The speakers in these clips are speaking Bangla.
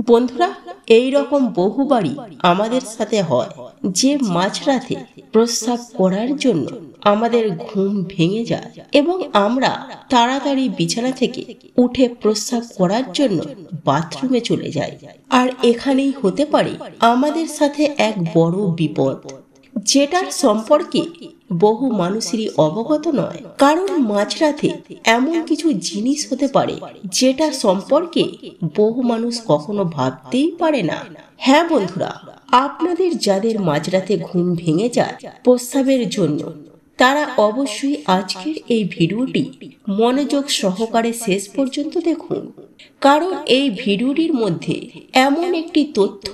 বন্ধুরা, এই রকম বহুবারই আমাদের সাথে হয় যে মাঝরাতে প্রস্রাব করার জন্য আমাদের ঘুম ভেঙে যায় এবং আমরা তাড়াতাড়ি বিছানা থেকে উঠে প্রস্রাব করার জন্য বাথরুমে চলে যাই। আর এখানেই হতে পারে আমাদের সাথে এক বড় বিপদ, যেটার সম্পর্কে বহু মানুষেরই অবগত নয়। কারণ মাঝরাতে এমন কিছু জিনিস হতে পারে যেটা সম্পর্কে বহু মানুষ কখনো ভাবতেই পারে না। হ্যাঁ বন্ধুরা, আপনাদের যাদের মাঝরাতে ঘুম ভেঙে যায় প্রস্রাবের জন্য, তারা অবশ্যই আজকের এই ভিডিওটি মনোযোগ সহকারে শেষ পর্যন্ত দেখুন। কারণ এই ভিডিওটির মধ্যে এমন একটি তথ্য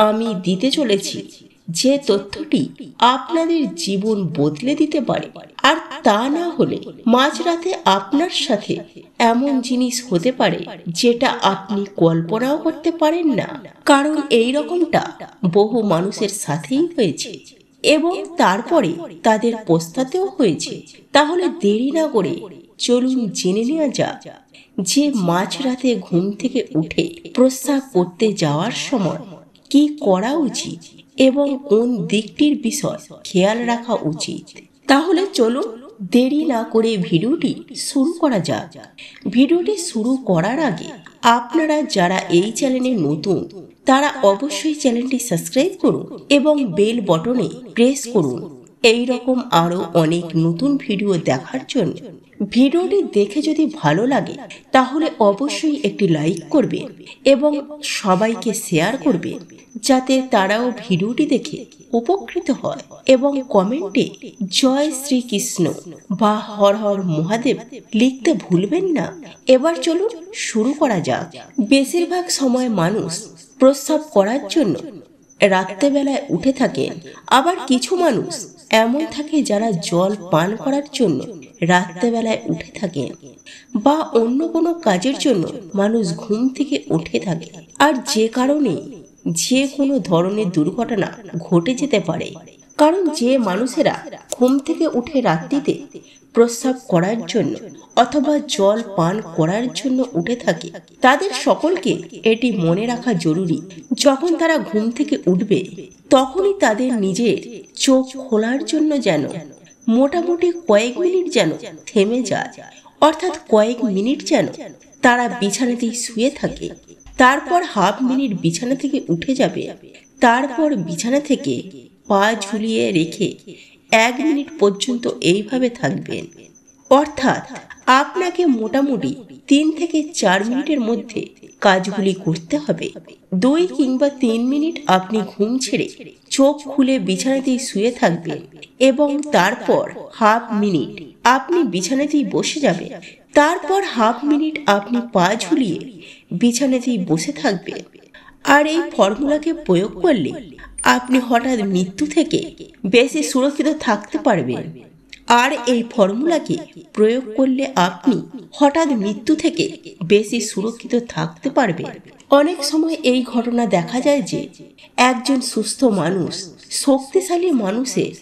আমি দিতে চলেছি যে তথ্যটি আপনাদের জীবন বদলে দিতে পারে। আর তা না হলে মাঝরাতে আপনার সাথে এমন জিনিস হতে পারে যেটা আপনি কল্পনাও করতে পারেন না। কারণ এই রকমটা বহু মানুষের সাথেই হয়েছে এবং তারপরে তাদের পস্তাতেও হয়েছে। তাহলে দেরি না করে চলুন জেনে নেওয়া যাক যে মাঝরাতে ঘুম থেকে উঠে প্রস্রাব করতে যাওয়ার সময় কি করা উচিত এবং কোন দিকটির বিষয় খেয়াল রাখা উচিত। তাহলে চলুন দেরি না করে ভিডিওটি শুরু করা যাক। ভিডিওটি শুরু করার আগে আপনারা যারা এই চ্যানেলে নতুন, তারা অবশ্যই চ্যানেলটি সাবস্ক্রাইব করুন এবং বেল বটনে প্রেস করুন এই রকম আরো অনেক নতুন ভিডিও দেখার জন্য। ভিডিওটি দেখে যদি ভালো লাগে তাহলে অবশ্যই একটি লাইক করবে এবং সবাইকে শেয়ার করবে, যাতে তারাও ভিডিওটি দেখে উপকৃত হয়। এবং কমেন্টে জয় শ্রীকৃষ্ণ বা হর হর মহাদেব লিখতে ভুলবেন না। এবার চলুন শুরু করা যাক। বেশিরভাগ সময় মানুষ প্রস্রাব করার জন্য রাত্রেবেলায় উঠে থাকেন। আবার কিছু মানুষ এমন থাকে যারা জল পান করার জন্য রাত্রেবেলায় উঠে থাকেন, বা অন্য কোনো কাজের জন্য মানুষ ঘুম থেকে উঠে থাকে। আর যে কারণে যে কোনো ধরনের দুর্ঘটনা ঘটে যেতে পারে। কারণ যে মানুষেরা ঘুম থেকে উঠে রাত্রিতে প্রস্রাব করার জন্য অথবা জল পান করার জন্য উঠে থাকে, তাদের সকলকে এটি মনে রাখা জরুরি, যখন তারা ঘুম থেকে উঠবে তখনই তাদের নিজের চোখ খোলার জন্য যেন মোটামুটি কয়েক মিনিট যেন থেমে যায়। অর্থাৎ কয়েক মিনিট যেন তারা বিছানাতেই শুয়ে থাকে। তারপর হাফ মিনিট বিছানা থেকে উঠে যাবে। তারপর বিছানা থেকে পা ঝুলিয়ে রেখে 1 মিনিট পর্যন্ত এইভাবে থাকবেন। অর্থাৎ আপনাকে মোটামুটি 3 থেকে 4 মিনিটের মধ্যে কাজগুলি করতে হবে। 2 কিংবা 3 মিনিট আপনি ঘুম ছেড়ে চোখ খুলে বিছানাতেই শুয়ে থাকবেন এবং তারপর হাফ মিনিট আপনি বিছানাতেই বসে যাবেন। তারপর হাফ মিনিট আপনি পা ঝুলিয়ে বিছানাতেই বসে থাকবেন। আর এই ফর্মুলাকে প্রয়োগ করলে আপনি হঠাৎ মৃত্যু থেকে বেশি সুরক্ষিত থাকতে পারবেন। আর এই ফর্মুলাকে প্রয়োগ করলে আপনি হঠাৎ মৃত্যু থেকে বেশি সুরক্ষিত থাকতে পারবেন। অনেক সময় এই ঘটনা দেখা যায় যে একজন সুস্থ মানুষ, শক্তিশালী মানুষের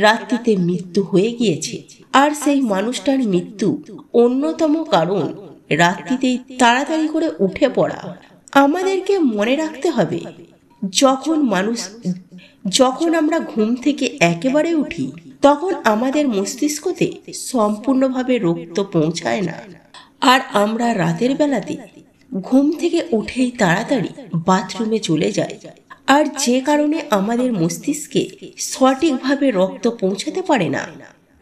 রাত্রিতে মৃত্যু হয়ে গিয়েছে। আর সেই মানুষটার মৃত্যু অন্যতম কারণ রাত্রিতেই তাড়াতাড়ি করে উঠে পড়া। আমাদেরকে মনে রাখতে হবে, যখন আমরা ঘুম থেকে একেবারে উঠি তখন আমাদের মস্তিষ্কতে সম্পূর্ণভাবে রক্ত পৌঁছায় না। আর আমরা রাতের বেলাতে ঘুম থেকে উঠেই তাড়াতাড়ি বাথরুমে চলে যাই। আর যে কারণে আমাদের মস্তিষ্কে সঠিকভাবে রক্ত পৌঁছাতে পারে না।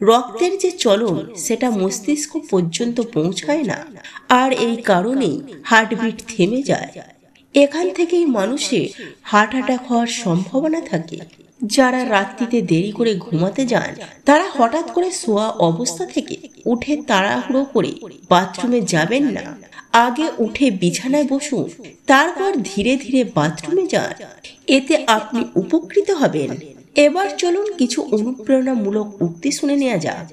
রক্তের যে চলন সেটা মস্তিষ্ক পর্যন্ত পৌঁছায় না। আর এই কারণেই হার্টবিট থেমে যায়। এখান থেকেই মানুষের হার্ট অ্যাটাক হওয়ার সম্ভাবনা থাকে। যারা রাত্রিতে দেরি করে ঘুমাতে যান, তারা হঠাৎ করে শোয়া অবস্থা থেকে উঠে তাড়াহুড়ো করে বাথরুমে যাবেন না। আগে উঠে বিছানায় বসুন, তারপর ধীরে ধীরে বাথরুমে যান। এতে আপনি উপকৃত হবেন। এবার চলুন কিছু অনুপ্রেরণামূলক উক্তি শুনে নেওয়া যাক।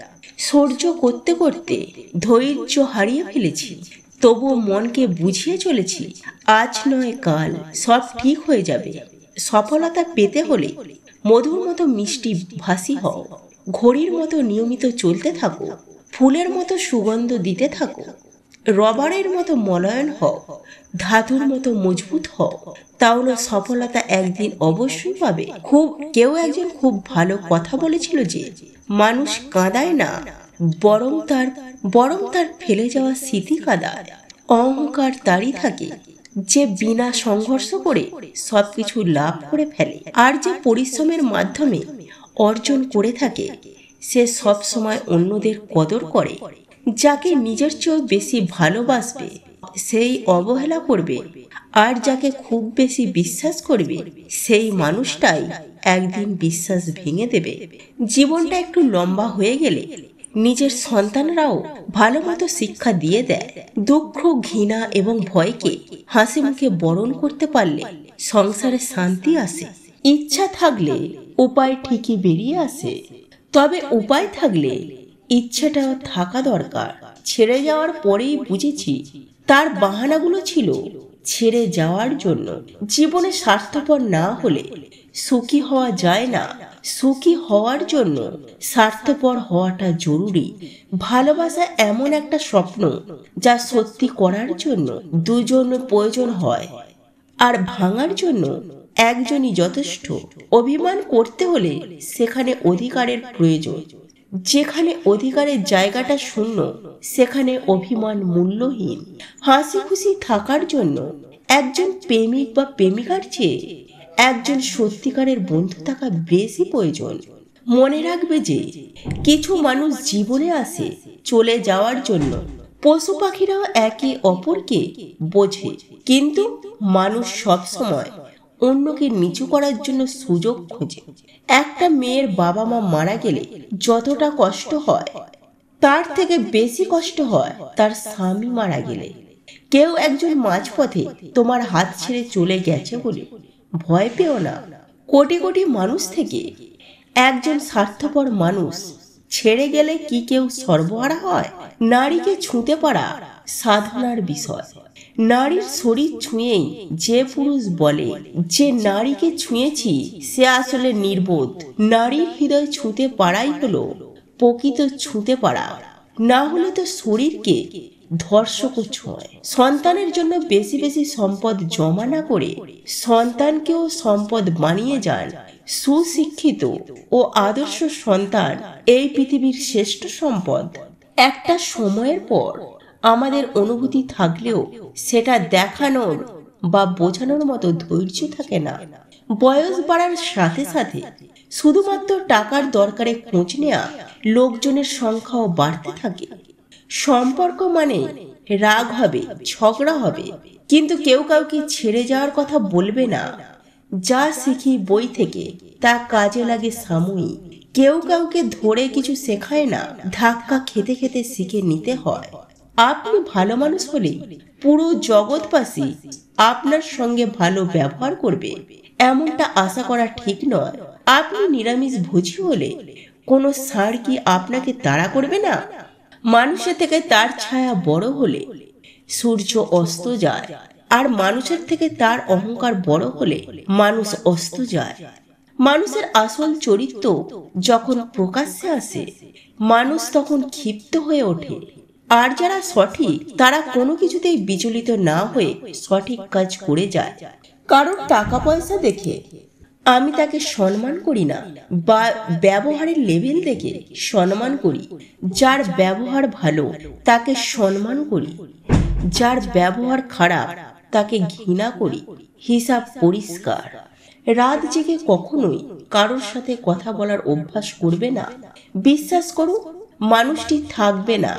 সহ্য করতে করতে ধৈর্য হারিয়ে ফেলেছি, তবুও মনকে বুঝিয়ে চলেছি, আজ নয় কাল সব ঠিক হয়ে যাবে। সফলতা পেতে হলে মধুর মতো মিষ্টি ভাসি হও, ঘড়ির মতো নিয়মিত চলতে থাকো, ফুলের মতো সুগন্ধ দিতে থাকো, রবারের মতো মলায়ন হও, ধাতুর মতো মজবুত হও, তাহলে সফলতা একদিন অবশ্যই পাবে। কেউ একজন খুব ভালো কথা বলেছিল যে মানুষ কাঁদায় না, বরং তার ফেলে যাওয়া স্মৃতি কাঁদায়। অহংকার তারই থাকে যে বিনা সংঘর্ষ করে সবকিছু লাভ করে ফেলে, আর যে পরিশ্রমের মাধ্যমে অর্জন করে থাকে সে সব সময় অন্যদের কদর করে। যাকে নিজের চেয়েও বেশি ভালোবাসবে সেই অবহেলা করবে, আর যাকে খুব বেশি বিশ্বাস করবে সেই মানুষটাই একদিন বিশ্বাস ভেঙে দেবে। জীবনটা একটু লম্বা হয়ে গেলে নিজের সন্তানরাও ভালো মতো শিক্ষা দিয়ে দেয়। দুঃখ, ঘৃণা এবং ভয়কে হাসি মুখে বরণ করতে পারলে সংসারে শান্তি আসে। ইচ্ছা থাকলে উপায় ঠিকই বেরিয়ে আসে, তবে উপায় থাকলে ইচ্ছাটাও থাকা দরকার। ছেড়ে যাওয়ার পরেই বুঝেছি তার বাহানাগুলো ছিল ছেড়ে যাওয়ার জন্য। জীবনে স্বার্থপর না হলে সুখী হওয়া যায় না। সুখী হওয়ার জন্য স্বার্থপর হওয়াটা জরুরি। ভালোবাসা এমন একটা স্বপ্ন যা সত্যি করার জন্য দুজন প্রয়োজন হয়, আর ভাঙার জন্য একজনই যথেষ্ট। অভিমান করতে হলে সেখানে অধিকারের প্রয়োজন। যেখানে অধিকারের জায়গাটা শূন্য সেখানে অভিমান মূল্যহীন। হাসি খুশি থাকার জন্য একজন প্রেমিক বা প্রেমিকার চেয়ে একজন সত্যিকারের বন্ধু থাকা বেশি প্রয়োজন। মনে রাখবে যে কিছু মানুষ জীবনে আসে চলে যাওয়ার জন্য। পশু পাখিরাও একে অপরকে বোঝে, কিন্তু মানুষ সবসময় অন্যকে নিচু করার জন্য সুযোগ খোঁজে। একটা মেয়ের বাবা মা মারা গেলে যতটা কষ্ট হয় তার থেকে বেশি কষ্ট হয় তার স্বামী মারা গেলে। কেউ একজন মাঝপথে তোমার হাত ছেড়ে চলে গেছে বলে ভয় পেও না। কোটি কোটি মানুষ থেকে একজন স্বার্থপর মানুষ ছেড়ে গেলে কি কেউ সর্বহারা হয়? নারীকে ছুঁতে পারা সাধনার বিষয়। নারীর শরীর ছুঁয়েই যে পুরুষ বলে যে নারীকে ছুঁয়েছি সে আসলে নির্বোধ। নারীর হৃদয় ছুঁতে পারাই হলো প্রকৃত ছুঁতে পারা, না হলে তো শরীরকে ধর্ষক ছোঁয়। সন্তানের জন্য বেশি বেশি সম্পদ জমা না করে সন্তানকেও সম্পদ বানিয়ে যান। সুশিক্ষিত ও আদর্শ সন্তান এই পৃথিবীর শ্রেষ্ঠ সম্পদ। একটা সময়ের পর আমাদের অনুভূতি থাকলেও সেটা দেখানোর বা বোঝানোর মতো ধৈর্য থাকে না। বয়স বাড়ার সাথে সাথে শুধুমাত্র টাকার দরকারে খোঁজ নেওয়া লোকজনের সংখ্যাও বাড়তে থাকে। সম্পর্ক মানে রাগ হবে, ঝগড়া হবে, কিন্তু কেউ কাউকে ছেড়ে যাওয়ার কথা বলবে না। যা শিখি বই থেকে তা কাজে লাগে সাময়িক। কেউ কাউকে ধরে কিছু শেখায় না, ধাক্কা খেতে খেতে শিখে নিতে হয়। আপনি ভালো মানুষ হলে পুরো জগৎবাসী আপনার সঙ্গে ভালো ব্যবহার করবে এমনটা আশা করা ঠিক নয়। আপনি নিরামিষ ভোজী হলে কোনো ষাঁড় কি আপনাকে তাড়া করবে না? মানুষের থেকে তার ছায়া বড় হলে সূর্য অস্ত যায়, আর মানুষের থেকে তার অহংকার বড় হলে মানুষ অস্ত যায়। মানুষের আসল চরিত্র যখন প্রকাশ্যে আসে মানুষ তখন ক্ষিপ্ত হয়ে ওঠে। আর যারা সঠিক তারা কোনো কিছুতেই বিচলিত না হয়ে সঠিক কাজ করে যায়। কারণ টাকা পয়সা দেখে আমি তাকে সম্মান করি না, বা ব্যবহারের লেভেল দেখে সম্মান করি। যার ব্যবহার ভালো তাকে সম্মান করি, যার ব্যবহার খারাপ তাকে ঘৃণা করি। হিসাব পরিষ্কার। রাত জেগে কখনোই কারোর সাথে কথা বলার অভ্যাস করবে না। বিশ্বাস করুন, মানুষটি থাকবে না,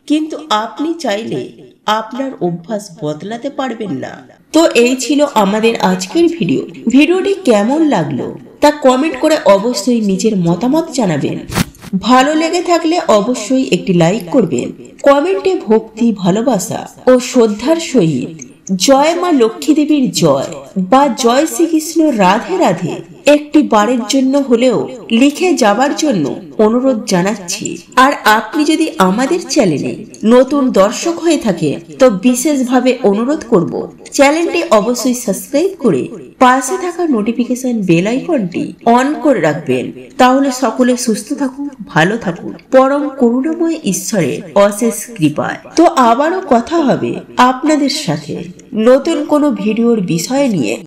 কিন্তু আপনি চাইলে আপনার অভ্যাস বদলাতে পারবেন না। তো এই ছিল আমাদের আজকের ভিডিওটি কেমন লাগলো তা কমেন্ট করে অবশ্যই নিজের মতামত জানাবেন। ভালো লেগে থাকলে অবশ্যই একটি লাইক করবেন। কমেন্টে ভক্তি, ভালোবাসা ও শ্রদ্ধার সহিত জয় মা লক্ষ্মী দেবীর জয় বা জয় শ্রীকৃষ্ণ, রাধে রাধে একটি বারের জন্য হলেও লিখে যাবার জন্য অনুরোধ জানাচ্ছি। আর আপনি যদি আমাদের চ্যানেলে নতুন দর্শক হয়ে থাকে তো বিশেষভাবে অনুরোধ করব চ্যানেলটি অবশ্যই সাবস্ক্রাইব করে পাশে থাকা নোটিফিকেশন বেল আইকনটি অন করে রাখবেন। তাহলে সকলে সুস্থ থাকুন, ভালো থাকুন, পরম করুণাময় ঈশ্বরের অশেষ কৃপায়। তো আবারও কথা হবে আপনাদের সাথে নতুন কোনো ভিডিওর বিষয় নিয়ে।